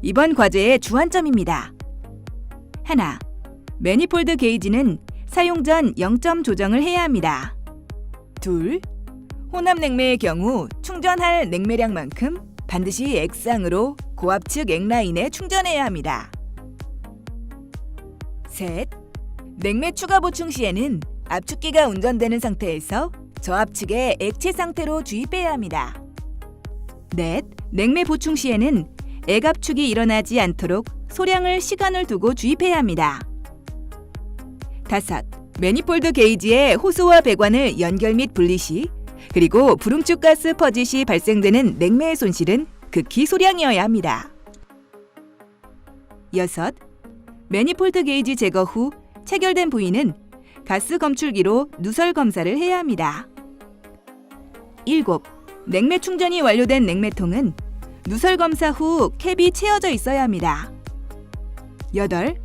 이번 과제의 주안점입니다. 하나, 매니폴드 게이지는 사용 전 0점 조정을 해야 합니다. 둘, 혼합 냉매의 경우 충전할 냉매량만큼 반드시 액상으로 고압측 액라인에 충전해야 합니다. 셋, 냉매 추가 보충 시에는 압축기가 운전되는 상태에서 저압측에 액체 상태로 주입해야 합니다. 넷, 냉매 보충 시에는 액압축이 일어나지 않도록 소량을 시간을 두고 주입해야 합니다. 다섯, 매니폴드 게이지의 호스와 배관을 연결 및 분리 시 그리고 불응축 가스 퍼지 시 발생되는 냉매의 손실은 극히 소량이어야 합니다. 여섯, 매니폴드 게이지 제거 후 체결된 부위는 가스 검출기로 누설 검사를 해야 합니다. 일곱, 냉매 충전이 완료된 냉매통은 누설 검사 후 캡이 채워져 있어야 합니다. 여덟,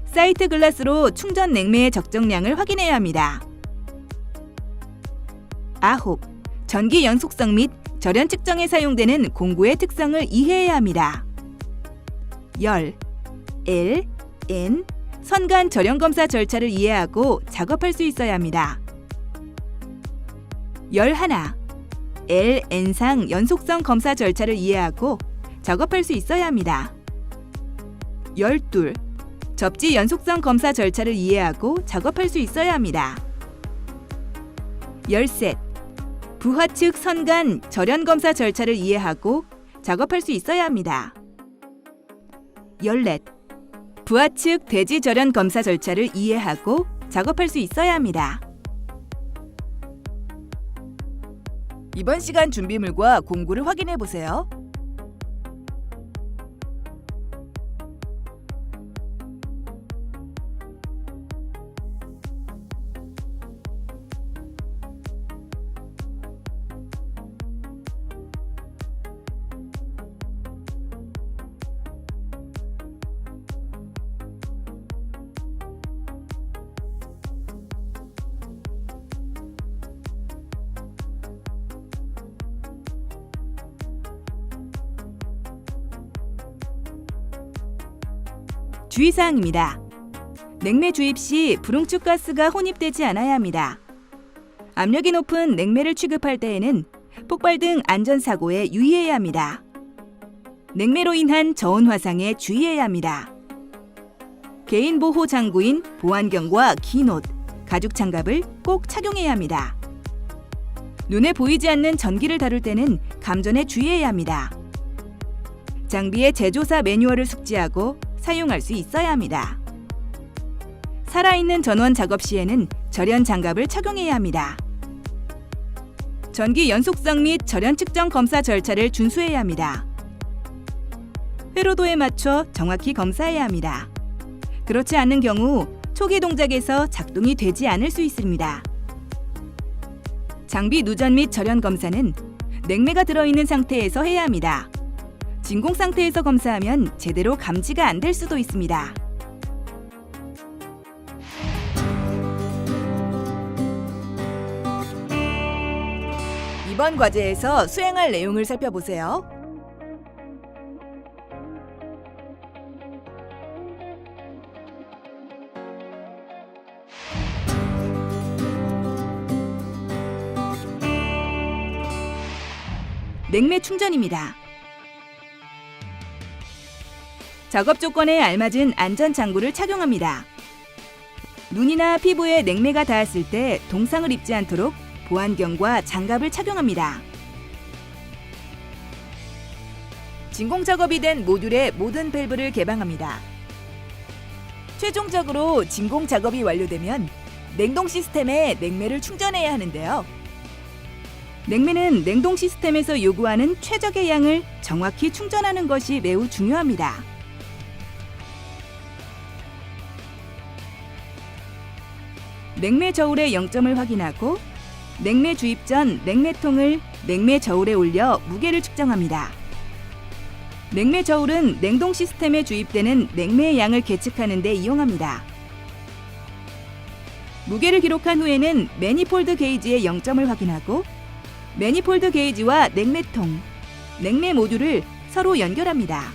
사이트 글라스로 충전 냉매의 적정량을 확인해야 합니다. 아홉, 전기 연속성 및 절연 측정에 사용되는 공구의 특성을 이해해야 합니다. 열, L, N, 선간 절연 검사 절차를 이해하고 작업할 수 있어야 합니다. 11. LN상 연속성 검사 절차를 이해하고 작업할 수 있어야 합니다. 12. 접지 연속성 검사 절차를 이해하고 작업할 수 있어야 합니다. 13. 부하측 선간 절연 검사 절차를 이해하고 작업할 수 있어야 합니다. 14. 부하측 대지 절연 검사 절차를 이해하고 작업할 수 있어야 합니다. 이번 시간 준비물과 공구를 확인해 보세요. 주의사항입니다. 냉매 주입 시 불응축 가스가 혼입되지 않아야 합니다. 압력이 높은 냉매를 취급할 때에는 폭발 등 안전사고에 유의해야 합니다. 냉매로 인한 저온 화상에 주의해야 합니다. 개인보호 장구인 보안경과 긴 옷, 가죽 장갑을 꼭 착용해야 합니다. 눈에 보이지 않는 전기를 다룰 때는 감전에 주의해야 합니다. 장비의 제조사 매뉴얼을 숙지하고 사용할 수 있어야 합니다. 살아있는 전원 작업 시에는 절연 장갑을 착용해야 합니다. 전기 연속성 및 절연 측정 검사 절차를 준수해야 합니다. 회로도에 맞춰 정확히 검사해야 합니다. 그렇지 않은 경우 초기 동작에서 작동이 되지 않을 수 있습니다. 장비 누전 및 절연 검사는 냉매가 들어있는 상태에서 해야 합니다. 진공 상태에서 검사하면 제대로 감지가 안 될 수도 있습니다. 이번 과제에서 수행할 내용을 살펴보세요. 냉매 충전입니다. 작업 조건에 알맞은 안전 장구를 착용합니다. 눈이나 피부에 냉매가 닿았을 때 동상을 입지 않도록 보안경과 장갑을 착용합니다. 진공 작업이 된 모듈의 모든 밸브를 개방합니다. 최종적으로 진공 작업이 완료되면 냉동 시스템에 냉매를 충전해야 하는데요. 냉매는 냉동 시스템에서 요구하는 최적의 양을 정확히 충전하는 것이 매우 중요합니다. 냉매 저울의 0점을 확인하고 냉매 주입 전 냉매통을 냉매 저울에 올려 무게를 측정합니다. 냉매 저울은 냉동 시스템에 주입되는 냉매의 양을 계측하는 데 이용합니다. 무게를 기록한 후에는 매니폴드 게이지의 0점을 확인하고 매니폴드 게이지와 냉매통, 냉매 모듈을 서로 연결합니다.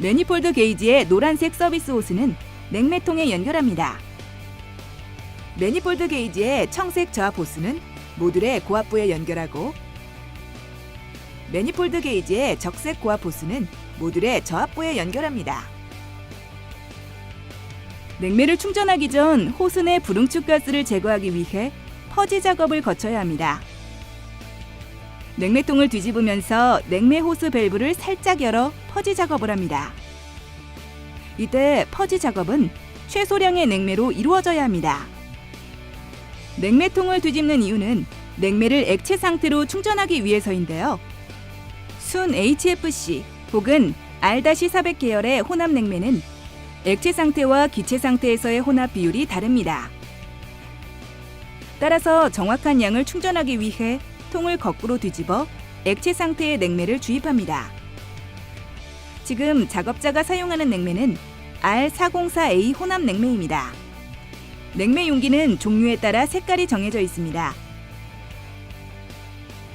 매니폴드 게이지의 노란색 서비스 호스는 냉매통에 연결합니다. 매니폴드 게이지의 청색 저압 호스는 모듈의 고압부에 연결하고 매니폴드 게이지의 적색 고압 호스는 모듈의 저압부에 연결합니다. 냉매를 충전하기 전 호스 내 불응축 가스를 제거하기 위해 퍼지 작업을 거쳐야 합니다. 냉매통을 뒤집으면서 냉매 호스 밸브를 살짝 열어 퍼지 작업을 합니다. 이때 퍼지 작업은 최소량의 냉매로 이루어져야 합니다. 냉매통을 뒤집는 이유는 냉매를 액체 상태로 충전하기 위해서인데요. 순 HFC 혹은 R-400 계열의 혼합 냉매는 액체 상태와 기체 상태에서의 혼합 비율이 다릅니다. 따라서 정확한 양을 충전하기 위해 통을 거꾸로 뒤집어 액체 상태의 냉매를 주입합니다. 지금 작업자가 사용하는 냉매는 R404A 혼합 냉매입니다. 냉매 용기는 종류에 따라 색깔이 정해져 있습니다.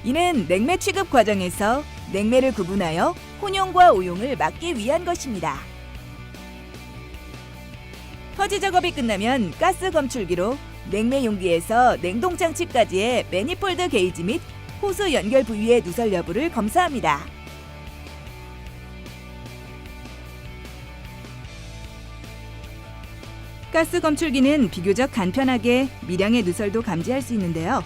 이는 냉매 취급 과정에서 냉매를 구분하여 혼용과 오용을 막기 위한 것입니다. 퍼지 작업이 끝나면 가스 검출기로 냉매 용기에서 냉동 장치까지의 매니폴드 게이지 및 호스 연결 부위의 누설 여부를 검사합니다. 가스 검출기는 비교적 간편하게 미량의 누설도 감지할 수 있는데요.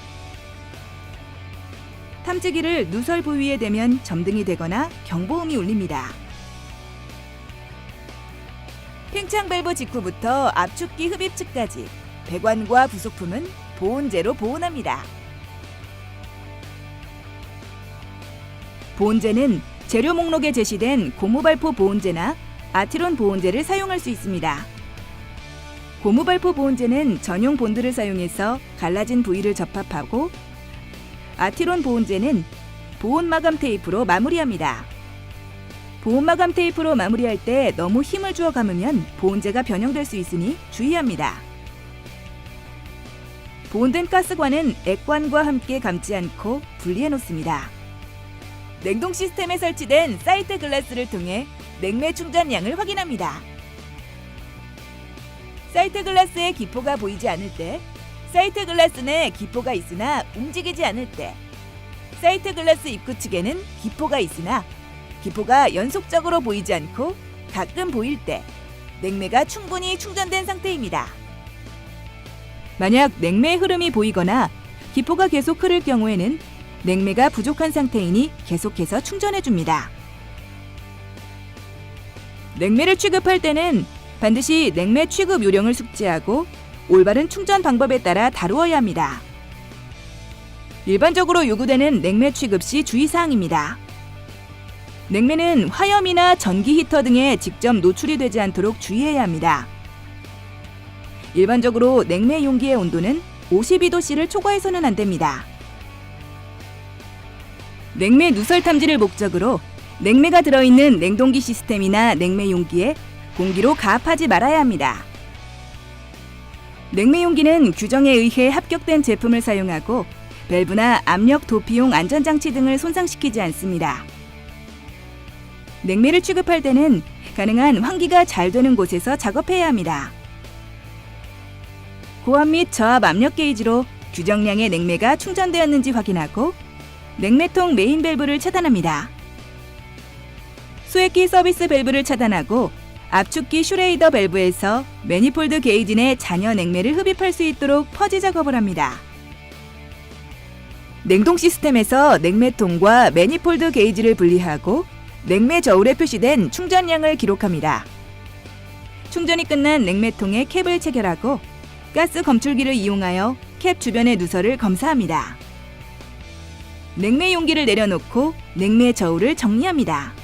탐지기를 누설 부위에 대면 점등이 되거나 경보음이 울립니다. 팽창 밸브 직후부터 압축기 흡입측까지 배관과 부속품은 보온재로 보온합니다. 보온재는 재료 목록에 제시된 고무발포 보온재나 아티론 보온재를 사용할 수 있습니다. 고무발포 보온재는 전용 본드를 사용해서 갈라진 부위를 접합하고 아티론 보온재는 보온 마감 테이프로 마무리합니다. 보온 마감 테이프로 마무리할 때 너무 힘을 주어 감으면 보온재가 변형될 수 있으니 주의합니다. 보온된 가스관은 액관과 함께 감지 않고 분리해 놓습니다. 냉동 시스템에 설치된 사이트 글라스를 통해 냉매 충전량을 확인합니다. 사이트 글라스에 기포가 보이지 않을 때, 사이트 글라스 내 기포가 있으나 움직이지 않을 때, 사이트 글라스 입구 측에는 기포가 있으나 기포가 연속적으로 보이지 않고 가끔 보일 때 냉매가 충분히 충전된 상태입니다. 만약 냉매의 흐름이 보이거나 기포가 계속 흐를 경우에는 냉매가 부족한 상태이니 계속해서 충전해줍니다. 냉매를 취급할 때는 반드시 냉매 취급 요령을 숙지하고 올바른 충전 방법에 따라 다루어야 합니다. 일반적으로 요구되는 냉매 취급 시 주의사항입니다. 냉매는 화염이나 전기 히터 등에 직접 노출이 되지 않도록 주의해야 합니다. 일반적으로 냉매 용기의 온도는 52도C를 초과해서는 안 됩니다. 냉매 누설 탐지를 목적으로 냉매가 들어있는 냉동기 시스템이나 냉매 용기에 공기로 가압하지 말아야 합니다. 냉매 용기는 규정에 의해 합격된 제품을 사용하고 밸브나 압력 도피용 안전장치 등을 손상시키지 않습니다. 냉매를 취급할 때는 가능한 환기가 잘 되는 곳에서 작업해야 합니다. 고압 및 저압 압력 게이지로 규정량의 냉매가 충전되었는지 확인하고 냉매통 메인 밸브를 차단합니다. 수액기 서비스 밸브를 차단하고 압축기 슈레이더 밸브에서 매니폴드 게이지 내 잔여 냉매를 흡입할 수 있도록 퍼지 작업을 합니다. 냉동 시스템에서 냉매통과 매니폴드 게이지를 분리하고 냉매 저울에 표시된 충전량을 기록합니다. 충전이 끝난 냉매통에 캡을 체결하고 가스 검출기를 이용하여 캡 주변의 누설을 검사합니다. 냉매 용기를 내려놓고 냉매 저울을 정리합니다.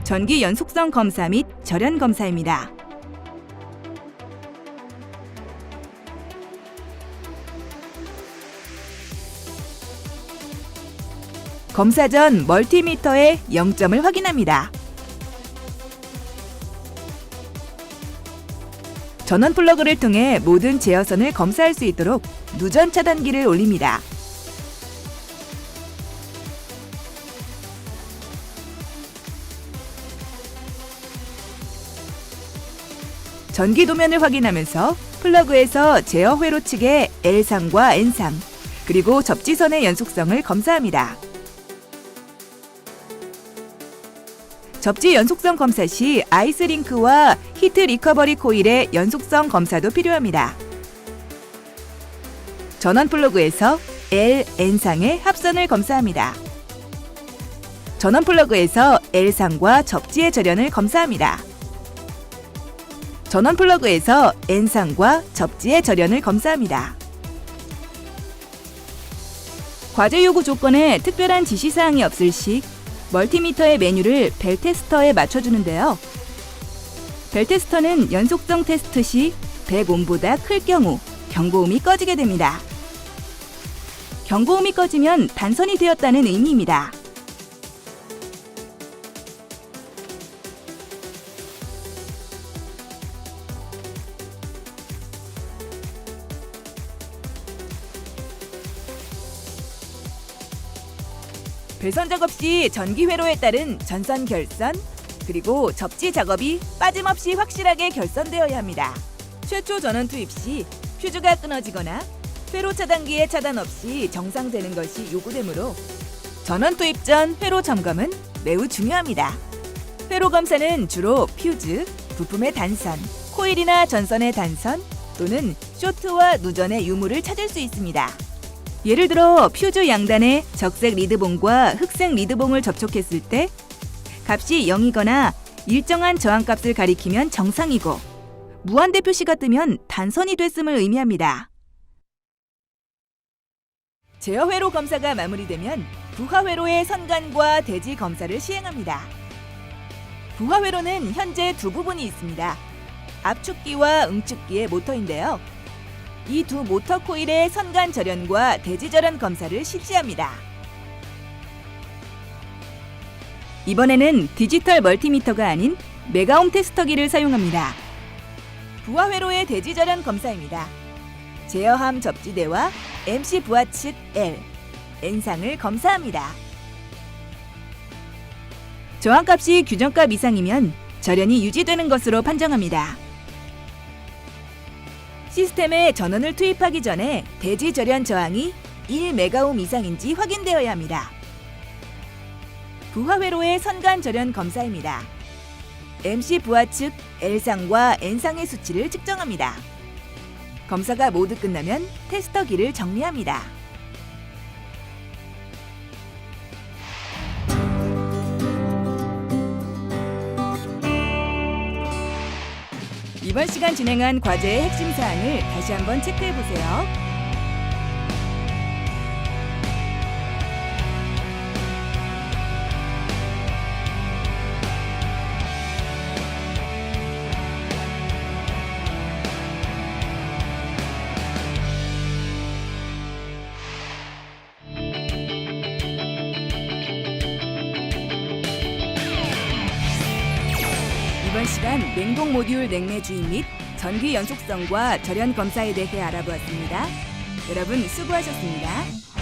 전기 연속성 검사 및 절연 검사입니다. 검사 전 멀티미터의 0점을 확인합니다. 전원 플러그를 통해 모든 제어선을 검사할 수 있도록 누전 차단기를 올립니다. 전기 도면을 확인하면서 플러그에서 제어 회로 측의 L상과 N상, 그리고 접지선의 연속성을 검사합니다. 접지 연속성 검사 시 아이스링크와 히트 리커버리 코일의 연속성 검사도 필요합니다. 전원 플러그에서 L, N상의 합선을 검사합니다. 전원 플러그에서 L상과 접지의 절연을 검사합니다. 전원 플러그에서 N상과 접지의 절연을 검사합니다. 과제 요구 조건에 특별한 지시사항이 없을 시 멀티미터의 메뉴를 벨 테스터에 맞춰주는데요. 벨 테스터는 연속성 테스트 시 100옴보다 클 경우 경고음이 꺼지게 됩니다. 경고음이 꺼지면 단선이 되었다는 의미입니다. 배선 작업 시 전기 회로에 따른 전선 결선, 그리고 접지 작업이 빠짐없이 확실하게 결선되어야 합니다. 최초 전원 투입 시 퓨즈가 끊어지거나 회로 차단기의 차단 없이 정상되는 것이 요구되므로 전원 투입 전 회로 점검은 매우 중요합니다. 회로 검사는 주로 퓨즈, 부품의 단선, 코일이나 전선의 단선 또는 쇼트와 누전의 유무를 찾을 수 있습니다. 예를 들어 퓨즈 양단에 적색 리드봉과 흑색 리드봉을 접촉했을 때 값이 0이거나 일정한 저항값을 가리키면 정상이고 무한대 표시가 뜨면 단선이 됐음을 의미합니다. 제어회로 검사가 마무리되면 부하회로의 선간과 대지 검사를 시행합니다. 부하회로는 현재 두 부분이 있습니다. 압축기와 응축기의 모터인데요. 이 두 모터 코일의 선간 절연과 대지 절연 검사를 실시합니다. 이번에는 디지털 멀티미터가 아닌 메가옴 테스터기를 사용합니다. 부하회로의 대지 절연 검사입니다. 제어함 접지대와 MC 부하 측 L, N상을 검사합니다. 저항값이 규정값 이상이면 절연이 유지되는 것으로 판정합니다. 시스템에 전원을 투입하기 전에 대지 절연 저항이 1메가옴 이상인지 확인되어야 합니다. 부하회로의 선간 절연 검사입니다. MC 부하 측 L상과 N상의 수치를 측정합니다. 검사가 모두 끝나면 테스터기를 정리합니다. 이번 시간 진행한 과제의 핵심 사항을 다시 한번 체크해 보세요. 이번 시간 냉동 모듈 냉매 주입 및 전기 연속성과 절연 검사에 대해 알아보았습니다. 여러분 수고하셨습니다.